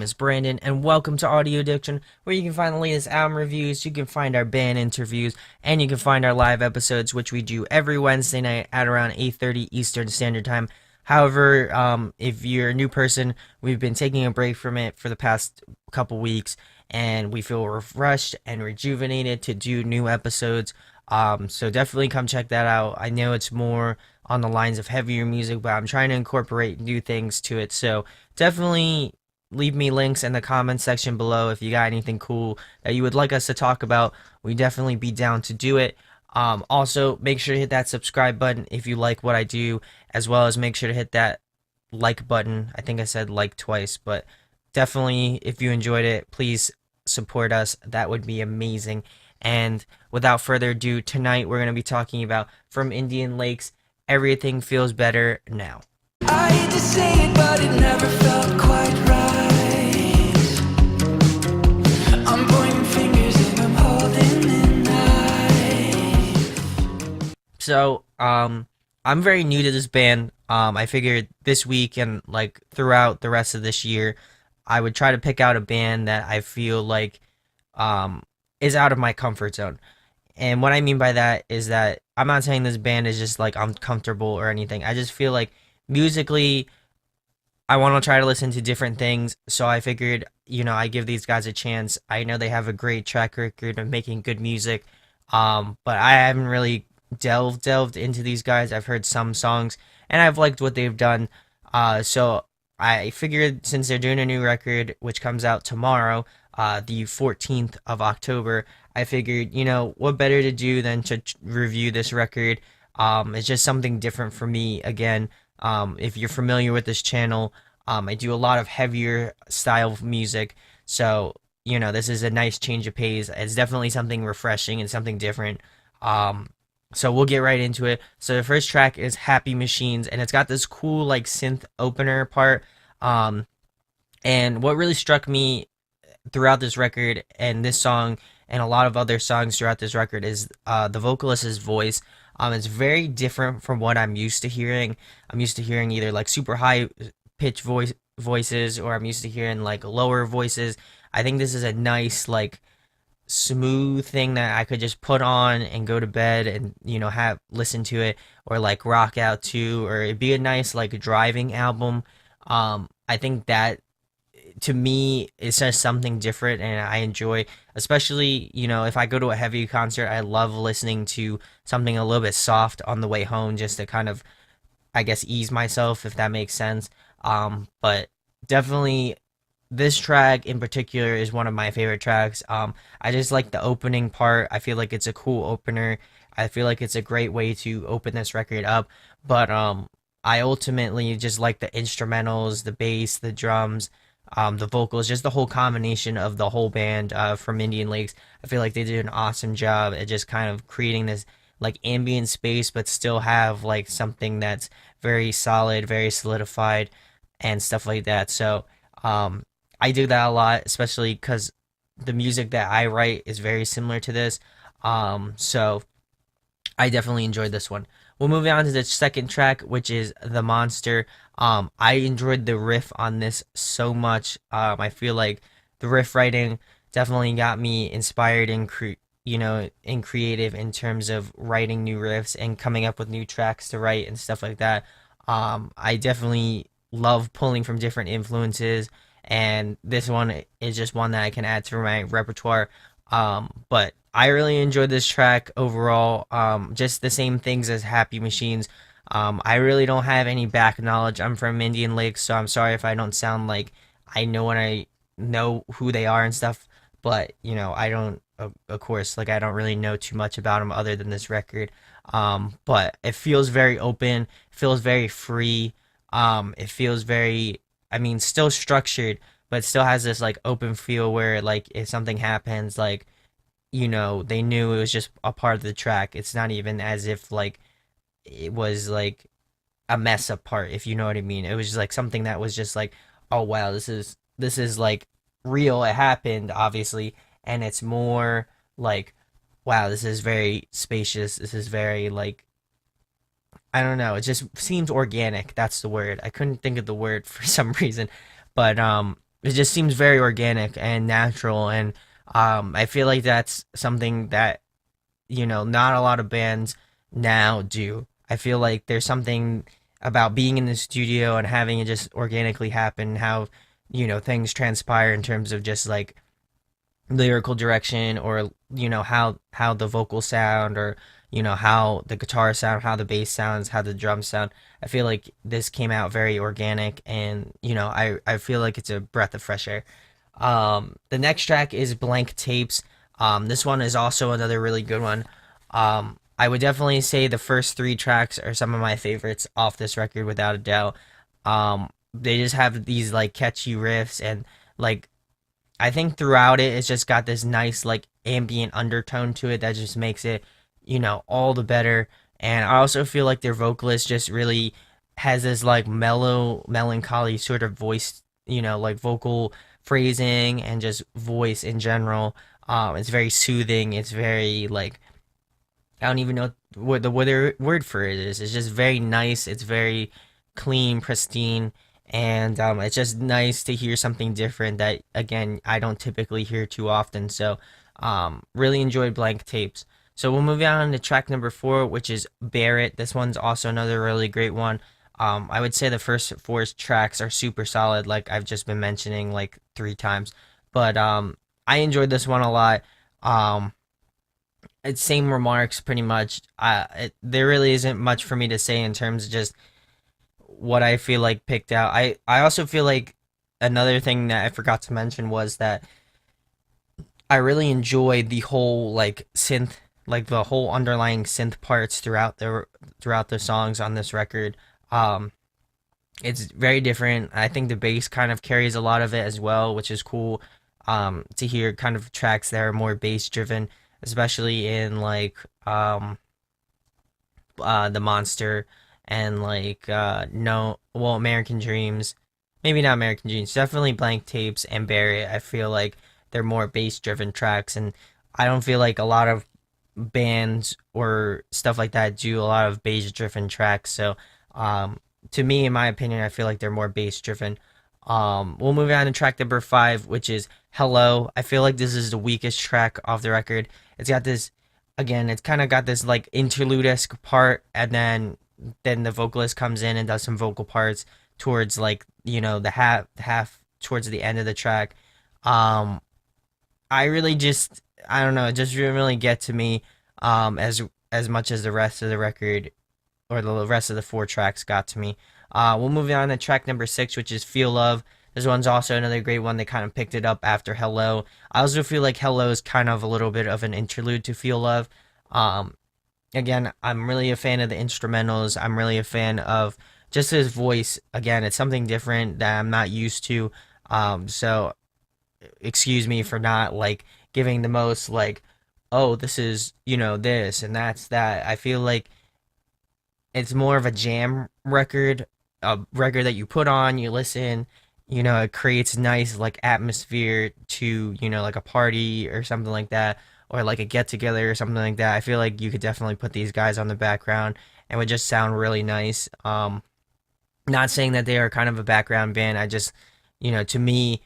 is Brandon, and welcome to Audio Addiction, where you can find the latest album reviews, you can find our band interviews, and you can find our live episodes, which we do every Wednesday night at around 8:30 Eastern Standard Time. However, if you're a new person, we've been taking a break from it for the past couple weeks, and we feel refreshed and rejuvenated to do new episodes. So definitely come check that out. I know it's more on the lines of heavier music, but I'm trying to incorporate new things to it. So definitely leave me links in the comments section below if you got anything cool that you would like us to talk about. We definitely be down to do it. Also, make sure to hit that subscribe button if you like what I do, as well as make sure to hit that like button. I think I said like twice, but definitely if you enjoyed it, please support us. That would be amazing. And without further ado, tonight we're going to be talking about From Indian Lakes, Everything Feels Better Now. I hate to say it, but it never felt quite right. I'm pointing fingers and I'm holding the knife. So, I'm very new to this band. I figured this week and like throughout the rest of this year, I would try to pick out a band that I feel like is out of my comfort zone. And what I mean by that is that I'm not saying this band is just like uncomfortable or anything. I just feel like musically, I want to try to listen to different things. So I figured, I give these guys a chance. I know they have a great track record of making good music. But I haven't really delved into these guys. I've heard some songs and I've liked what they've done. So I figured since they're doing a new record, which comes out tomorrow, the 14th of October, I figured, what better to do than to review this record. It's just something different for me. Again, if you're familiar with this channel, I do a lot of heavier style of music. So, this is a nice change of pace. It's definitely something refreshing and something different. So we'll get right into it. So the first track is Happy Machines, and it's got this cool like synth opener part. And what really struck me throughout this record and this song and a lot of other songs throughout this record is the vocalist's voice. It's very different from what I'm used to hearing. I'm used to hearing either like super high pitch voices, or I'm used to hearing like lower voices. I think this is a nice like smooth thing that I could just put on and go to bed and have listen to it, or like rock out to, or it'd be a nice like driving album. I think that to me it's just something different and I enjoy, especially if I go to a heavy concert, I love listening to something a little bit soft on the way home, just to kind of, I guess, ease myself, if that makes sense. But definitely this track in particular is one of my favorite tracks. I just like the opening part. I feel like it's a cool opener. I feel like it's a great way to open this record up. But I ultimately just like the instrumentals, the bass, the drums, the vocals, just the whole combination of the whole band from Indian Lakes. I feel like they did an awesome job at just kind of creating this like ambient space, but still have like something that's very solid, very solidified, and stuff like that. So I do that a lot, especially because the music that I write is very similar to this. So I definitely enjoyed this one. We'll move on to the second track, which is The Monster. I enjoyed the riff on this so much. I feel like the riff writing definitely got me inspired and in creative in terms of writing new riffs and coming up with new tracks to write and stuff like that. I definitely love pulling from different influences, and this one is just one that I can add to my repertoire. But I really enjoyed this track overall. Just the same things as Happy Machines. I really don't have any back knowledge. I'm from Indian Lakes, so I'm sorry if I don't sound like I know when I know who they are and stuff. But I don't, of course, like I don't really know too much about them other than this record. But it feels very open. It feels very free. It feels very, I mean, still structured, but it still has this like open feel where like if something happens, like they knew it was just a part of the track. It's not even as if like it was like a mess up part, if you know what I mean. It was just like something that was just like, oh wow, this is like real. It happened, obviously, and it's more like, wow, this is very spacious. This is very like, I don't know. It just seems organic. That's the word. I couldn't think of the word for some reason, but it just seems very organic and natural, and I feel like that's something that not a lot of bands now do. I feel like there's something about being in the studio and having it just organically happen, how things transpire in terms of just like lyrical direction, or how the vocals sound, or how the guitar sound, how the bass sounds, how the drums sound. I feel like this came out very organic, and I feel like it's a breath of fresh air. The next track is Blank Tapes. This one is also another really good one. I would definitely say the first three tracks are some of my favorites off this record, without a doubt. They just have these like catchy riffs, and like I think throughout it, it's just got this nice like ambient undertone to it that just makes it, all the better. And I also feel like their vocalist just really has this like mellow, melancholy sort of voice, like vocal phrasing and just voice in general. It's very soothing. It's very like I don't even know what the word for it is. It's just very nice. It's very clean, pristine, and it's just nice to hear something different that again I don't typically hear too often. So, really enjoyed Blank Tapes. So we'll move on to track number four, which is Barrett. This one's also another really great one. I would say the first four tracks are super solid, like I've just been mentioning like three times, but I enjoyed this one a lot. Um, it's same remarks pretty much. There really isn't much for me to say in terms of just what I feel like picked out. I also feel like another thing that I forgot to mention was that I really enjoyed the whole like synth, like the whole underlying synth parts throughout the songs on this record. Um, it's very different. I think the bass kind of carries a lot of it as well, which is cool. To hear kind of tracks that are more bass driven, especially in like the Monster, and like no, well, American Dreams, maybe not American Dreams, definitely Blank Tapes and Barry. I feel like they're more bass driven tracks, and I don't feel like a lot of bands or stuff like that do a lot of bass driven tracks. So um, to me, in my opinion, I feel like they're more bass driven. We'll move on to track number five, which is Hello. I feel like this is the weakest track off the record. It's got this, again, it's kind of got this like interlude esque part, and then the vocalist comes in and does some vocal parts towards like the half towards the end of the track. Um, I really just I don't know, it just didn't really get to me as much as the rest of the record, or the rest of the four tracks got to me. We'll move on to track number six, which is Feel Love. This one's also another great one. They kind of picked it up after Hello. I also feel like Hello is kind of a little bit of an interlude to Feel Love. Um, Again, I'm really a fan of the instrumentals. I'm really a fan of just his voice. Again, it's something different that I'm not used to. So excuse me for not like giving the most like, oh, this is this and that's that. I feel like it's more of a jam record, a record that you put on, you listen, it creates nice like atmosphere to, like a party or something like that, or like a get together or something like that. I feel like you could definitely put these guys on the background and would just sound really nice. Not saying that they are kind of a background band. I just, to me,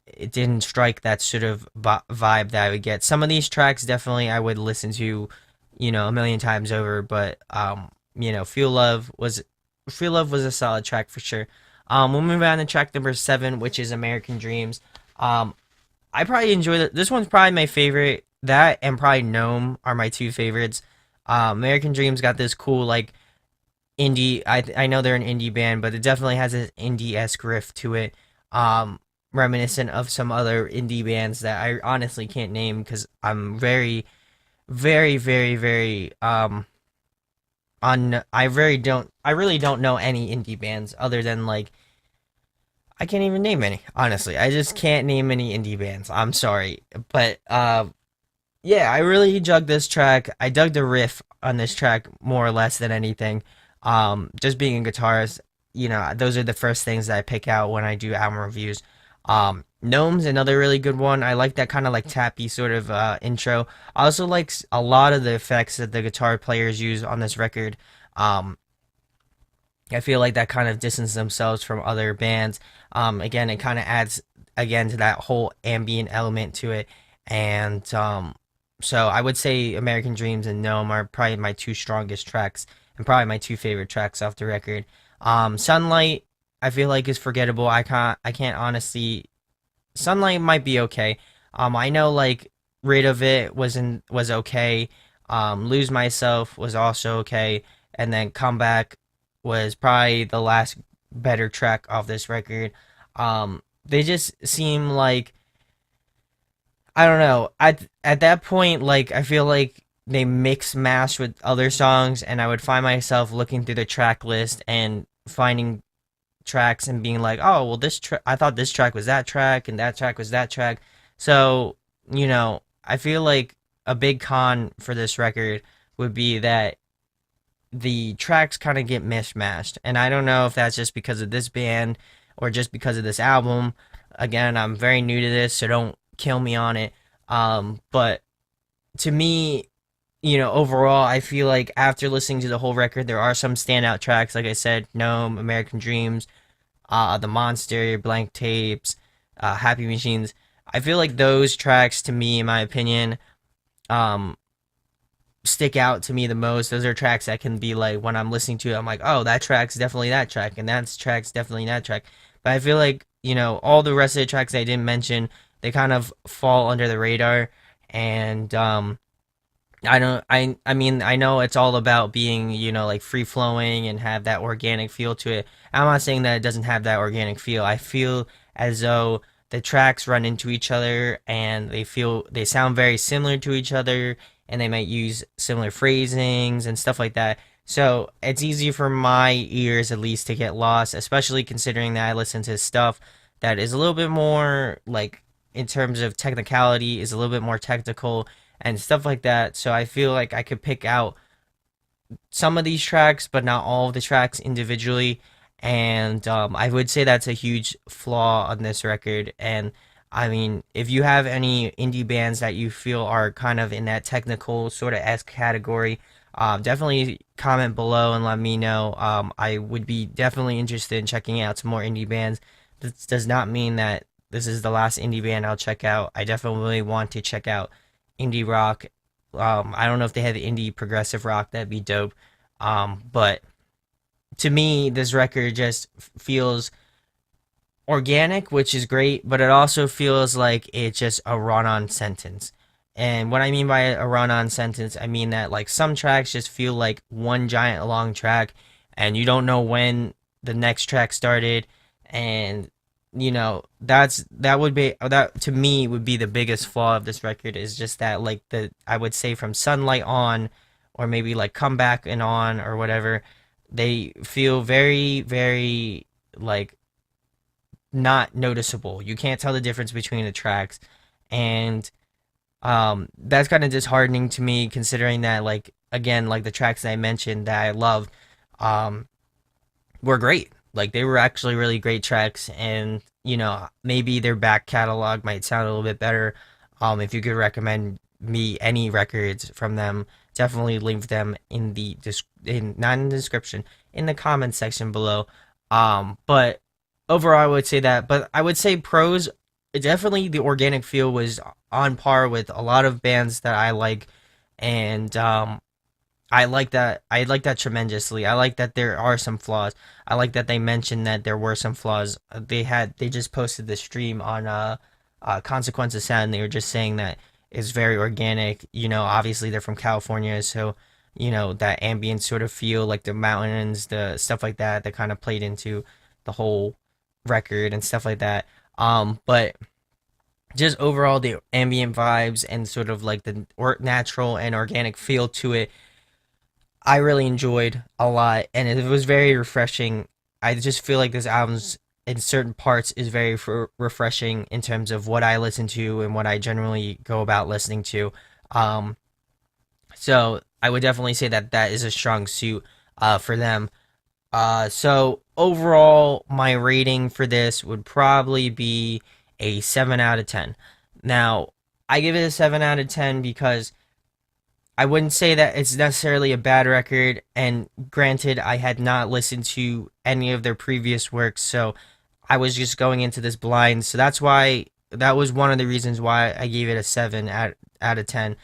it didn't strike that sort of vibe that I would get. Some of these tracks definitely I would listen to, a million times over, but Feel Love was a solid track for sure. We'll move on to track number seven, which is American Dreams. Um, I probably enjoy it. This one's probably my favorite. That and probably Gnome are my two favorites. American Dreams got this cool like indie. I know they're an indie band, but it definitely has an indie esque riff to it. Reminiscent of some other indie bands that I honestly can't name because I'm very, very, very, very on. I really don't know any indie bands other than like I can't even name any. Honestly, I just can't name any indie bands. I'm sorry, but yeah, I really dug this track. I dug the riff on this track more or less than anything. Just being a guitarist, those are the first things that I pick out when I do album reviews. Gnome's another really good one. I like that kind of like tappy sort of intro. I also like a lot of the effects that the guitar players use on this record. Um, I feel like that kind of distance themselves from other bands. Again, it kind of adds again to that whole ambient element to it. And so I would say American Dreams and Gnome are probably my two strongest tracks and probably my two favorite tracks off the record. Sunlight I feel like is forgettable. I can't honestly. Sunlight might be okay. I know like Rid of It was okay. Lose Myself was also okay, and then Comeback was probably the last better track off this record. They just seem like I don't know. At that point, like I feel like they mix mash with other songs, and I would find myself looking through the track list and finding tracks and being like, oh, well, I thought this track was that track and that track was that track. So, I feel like a big con for this record would be that the tracks kind of get mishmashed. And I don't know if that's just because of this band or just because of this album. Again, I'm very new to this, so don't kill me on it. But to me, overall, I feel like after listening to the whole record, there are some standout tracks. Like I said, Gnome, American Dreams, The Monster, Blank Tapes, Happy Machines. I feel like those tracks, to me, in my opinion, um, stick out to me the most. Those are tracks that can be like when I'm listening to it, I'm like, oh, that track's definitely that track, and that track's definitely that track. But I feel like all the rest of the tracks I didn't mention, they kind of fall under the radar, and I don't I mean I know it's all about being, like free flowing and have that organic feel to it. I'm not saying that it doesn't have that organic feel. I feel as though the tracks run into each other and they sound very similar to each other and they might use similar phrasings and stuff like that. So it's easy for my ears at least to get lost, especially considering that I listen to stuff that is a little bit more like in terms of technicality is a little bit more technical and stuff like that. So I feel like I could pick out some of these tracks, but not all of the tracks individually. And I would say that's a huge flaw on this record. And I mean, if you have any indie bands that you feel are kind of in that technical sort of esque category, definitely comment below and let me know. I would be definitely interested in checking out some more indie bands. This does not mean that this is the last indie band I'll check out. I definitely want to check out indie rock. I don't know if they had indie progressive rock. That'd be dope. But to me, this record just feels organic, which is great, but it also feels like it's just a run-on sentence. And what I mean by a run-on sentence, I mean that like some tracks just feel like one giant long track, and you don't know when the next track started, and that would be that to me would be the biggest flaw of this record is just that like the I would say from Sunlight on, or maybe like Comeback and on or whatever, they feel very very like not noticeable. You can't tell the difference between the tracks, and that's kind of disheartening to me considering that like again like the tracks that I mentioned that I loved um were great. Like they were actually really great tracks, and maybe their back catalog might sound a little bit better. If you could recommend me any records from them, definitely leave them in the not in the description, in the comments section below. But overall, I would say that. But I would say pros, definitely the organic feel was on par with a lot of bands that I like, and I like that. I like that tremendously. I like that there are some flaws. I like that they mentioned that there were some flaws. They just posted the stream on Consequence of Sound. They were just saying that it's very organic. Obviously they're from California, so that ambient sort of feel, like the mountains, the stuff like that, that kind of played into the whole record and stuff like that. But just overall the ambient vibes and sort of like the natural and organic feel to it I really enjoyed a lot, and it was very refreshing. I just feel like this album's in certain parts is very refreshing in terms of what I listen to and what I generally go about listening to. Um, so I would definitely say that that is a strong suit for them. So overall, my rating for this would probably be a 7 out of 10. Now, I give it a 7 out of 10 because I wouldn't say that it's necessarily a bad record, and granted, I had not listened to any of their previous works, so I was just going into this blind. So that was one of the reasons why I gave it a 7 out of 10.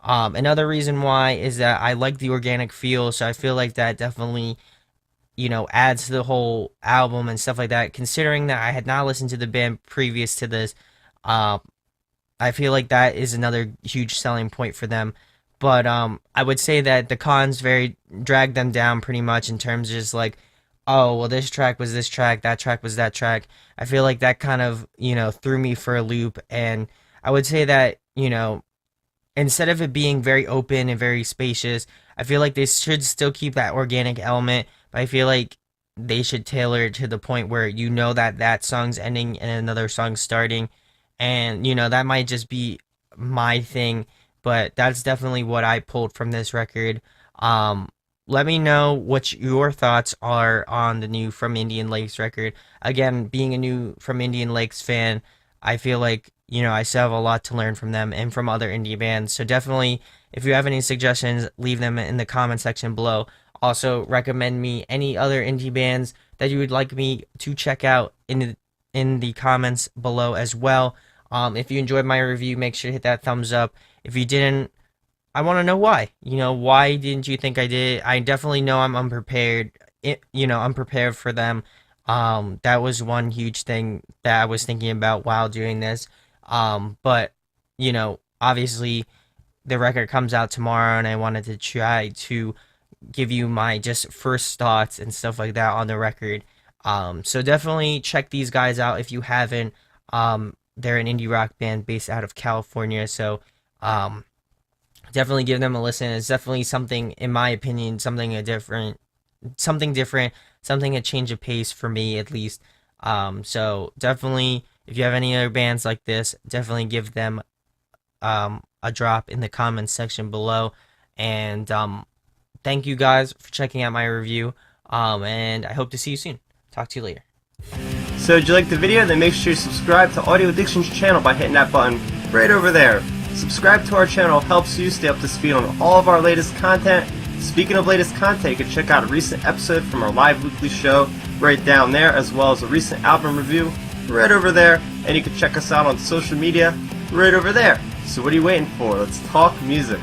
Another reason why is that I like the organic feel, so I feel like that definitely, adds to the whole album and stuff like that. Considering that I had not listened to the band previous to this, uh, I feel like that is another huge selling point for them. But I would say that the cons very drag them down pretty much in terms of just like, oh well, this track was this track, that track was that track. I feel like that kind of threw me for a loop, and I would say that instead of it being very open and very spacious, I feel like they should still keep that organic element, but I feel like they should tailor it to the point where that that song's ending and another song's starting, and that might just be my thing, but that's definitely what I pulled from this record. Um, Let me know what your thoughts are on the new From Indian Lakes record. Again, being a new From Indian Lakes fan, I feel like I still have a lot to learn from them and from other indie bands. So definitely, if you have any suggestions, leave them in the comment section below. Also, recommend me any other indie bands that you would like me to check out in the comments below as well. If you enjoyed my review, make sure to hit that thumbs up. If you didn't, I want to know why. Why didn't you think I did? I definitely know I'm unprepared. Unprepared for them. That was one huge thing that I was thinking about while doing this. But obviously the record comes out tomorrow, and I wanted to try to give you my just first thoughts and stuff like that on the record. So definitely check these guys out if you haven't. They're an indie rock band based out of California, so definitely give them a listen. It's definitely something, in my opinion, something different, something a change of pace for me at least. So definitely, if you have any other bands like this, definitely give them a drop in the comments section below. And thank you guys for checking out my review. And I hope to see you soon. Talk to you later. So did you like the video? Then make sure you subscribe to Audio Addiction's channel by hitting that button right over there. Subscribe to our channel helps you stay up to speed on all of our latest content. Speaking of latest content, you can check out a recent episode from our live weekly show right down there, as well as a recent album review right over there. And you can check us out on social media right over there. So what are you waiting for? Let's talk music.